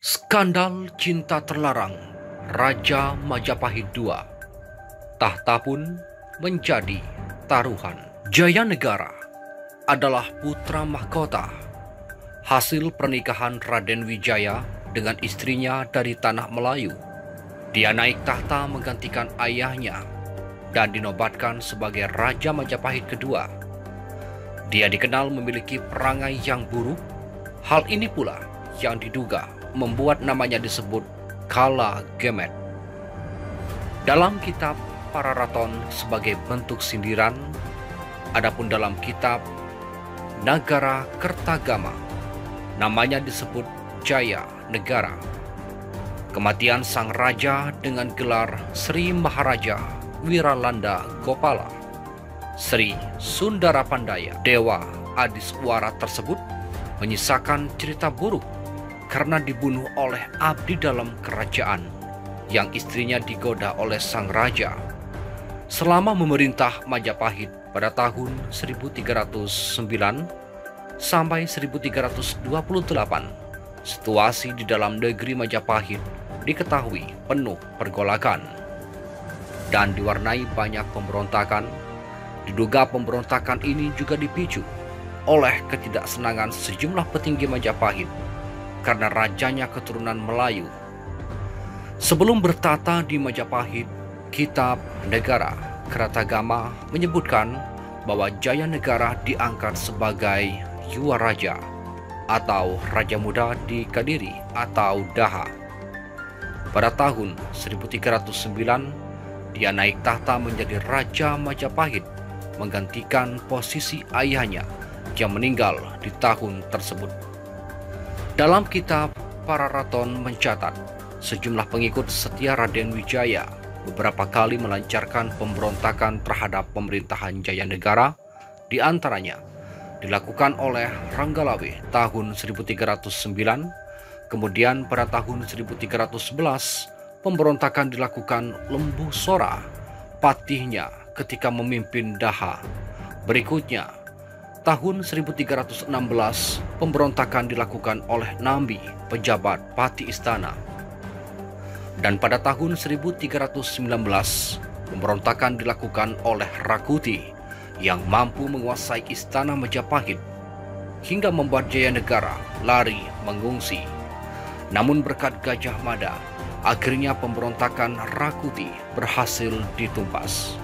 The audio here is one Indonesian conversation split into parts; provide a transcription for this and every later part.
Skandal cinta terlarang Raja Majapahit II. Tahta pun menjadi taruhan. Jayanegara adalah putra mahkota, hasil pernikahan Raden Wijaya dengan istrinya dari tanah Melayu. Dia naik tahta menggantikan ayahnya dan dinobatkan sebagai Raja Majapahit kedua. Dia dikenal memiliki perangai yang buruk. Hal ini pula yang diduga membuat namanya disebut Kala Gemet. Dalam kitab Pararaton sebagai bentuk sindiran, adapun dalam kitab Nagara Kertagama namanya disebut Jaya Negara. Kematian sang raja dengan gelar Sri Maharaja Wiralanda Gopala Sri Sundara Pandaya Dewa Adiswara tersebut menyisakan cerita buruk karena dibunuh oleh abdi dalam kerajaan yang istrinya digoda oleh sang raja. Selama memerintah Majapahit pada tahun 1309 sampai 1328, situasi di dalam negeri Majapahit diketahui penuh pergolakan dan diwarnai banyak pemberontakan. Diduga pemberontakan ini juga dipicu oleh ketidaksenangan sejumlah petinggi Majapahit karena rajanya keturunan Melayu. Sebelum bertata di Majapahit, kitab Negara Kertagama menyebutkan bahwa Jayanegara diangkat sebagai Yuwaraja atau Raja Muda di Kadiri atau Daha. Pada tahun 1309, dia naik tahta menjadi Raja Majapahit, menggantikan posisi ayahnya yang meninggal di tahun tersebut. Dalam kitab Pararaton mencatat, sejumlah pengikut setia Raden Wijaya beberapa kali melancarkan pemberontakan terhadap pemerintahan Jayanegara, di antaranya dilakukan oleh Ranggalawe tahun 1309, kemudian pada tahun 1311 pemberontakan dilakukan Lembu Sora, patihnya ketika memimpin Daha. Berikutnya, tahun 1316 pemberontakan dilakukan oleh Nambi, pejabat Pati Istana. Dan pada tahun 1319 pemberontakan dilakukan oleh Rakuti yang mampu menguasai istana Majapahit hingga membuat Jayanegara lari mengungsi. Namun berkat Gajah Mada, akhirnya pemberontakan Rakuti berhasil ditumpas.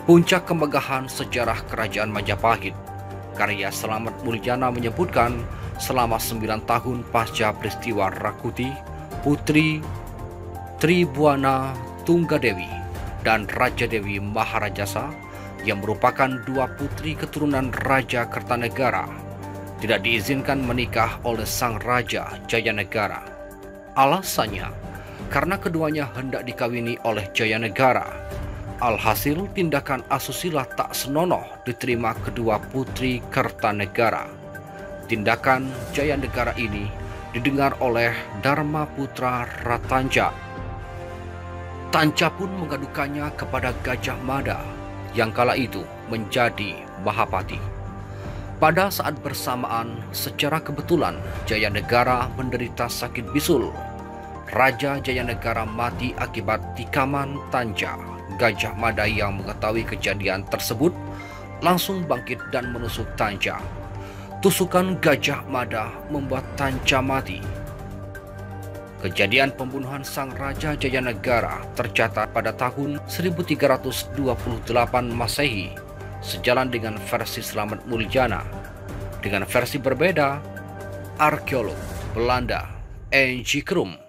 Puncak kemegahan sejarah kerajaan Majapahit, karya Slamet Muljana menyebutkan selama 9 tahun pasca peristiwa Rakuti, Putri Tribuana Tunggadewi dan Raja Dewi Maharajasa yang merupakan dua putri keturunan Raja Kertanegara tidak diizinkan menikah oleh sang Raja Jayanegara. Alasannya, karena keduanya hendak dikawini oleh Jayanegara. Alhasil tindakan asusila tak senonoh diterima kedua putri Kertanegara. Tindakan Jayanegara ini didengar oleh Dharma Putra Ratanja. Tanca pun mengadukannya kepada Gajah Mada yang kala itu menjadi Mahapati. Pada saat bersamaan, secara kebetulan Jayanegara menderita sakit bisul. Raja Jayanegara mati akibat tikaman Tanca. Gajah Mada yang mengetahui kejadian tersebut langsung bangkit dan menusuk Tanca. Tusukan Gajah Mada membuat Tanca mati. Kejadian pembunuhan sang Raja Jayanegara tercatat pada tahun 1328 Masehi, sejalan dengan versi Slamet Muljana. Dengan versi berbeda, arkeolog Belanda N.G. Krum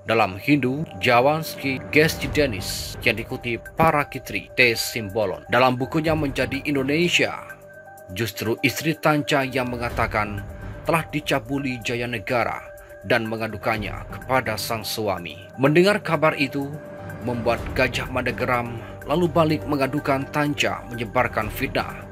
dalam Hindu Jawanski Gestidenis yang dikutip Parakitri T. Simbolon dalam bukunya Menjadi Indonesia, justru istri Tanca yang mengatakan telah dicabuli Jayanegara dan mengadukannya kepada sang suami. Mendengar kabar itu membuat Gajah Mada geram, lalu balik mengadukan Tanca menyebarkan fitnah.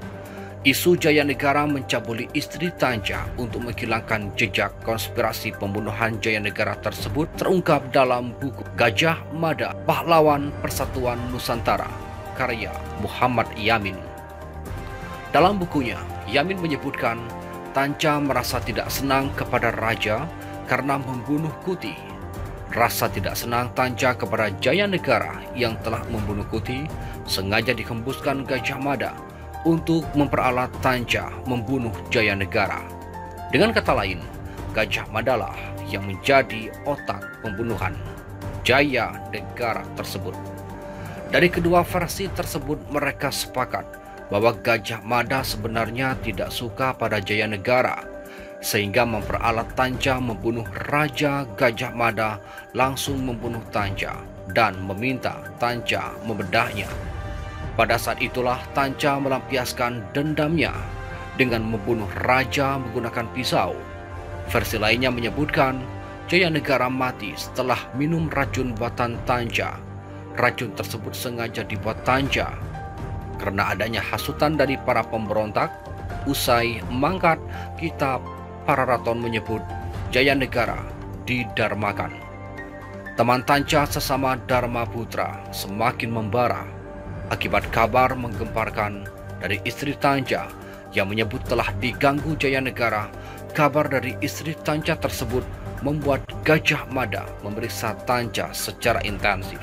Isu Jayanegara mencabuli istri Tanca untuk menghilangkan jejak konspirasi pembunuhan Jayanegara tersebut terungkap dalam buku Gajah Mada, Pahlawan Persatuan Nusantara, karya Muhammad Yamin. Dalam bukunya, Yamin menyebutkan Tanca merasa tidak senang kepada raja karena membunuh Kuti. Rasa tidak senang Tanja kepada Jayanegara yang telah membunuh Kuti sengaja dihembuskan Gajah Mada untuk memperalat Tanja membunuh Jayanegara. Dengan kata lain, Gajah Mada lah yang menjadi otak pembunuhan Jayanegara tersebut. Dari kedua versi tersebut mereka sepakat bahwa Gajah Mada sebenarnya tidak suka pada Jayanegara, sehingga memperalat Tanja membunuh Raja Gajah Mada langsung membunuh Tanja dan meminta Tanja membedahnya. Pada saat itulah Tanja melampiaskan dendamnya dengan membunuh raja menggunakan pisau. Versi lainnya menyebutkan Jayanegara mati setelah minum racun buatan Tanja. Racun tersebut sengaja dibuat Tanja karena adanya hasutan dari para pemberontak. Usai mangkat kitab Pararaton menyebut Jayanegara didarmakan. Teman Tanja sesama Dharma Putra semakin membara akibat kabar menggemparkan dari istri Tanja yang menyebut telah diganggu Jayanegara. Kabar dari istri Tanja tersebut membuat Gajah Mada memeriksa Tanja secara intensif.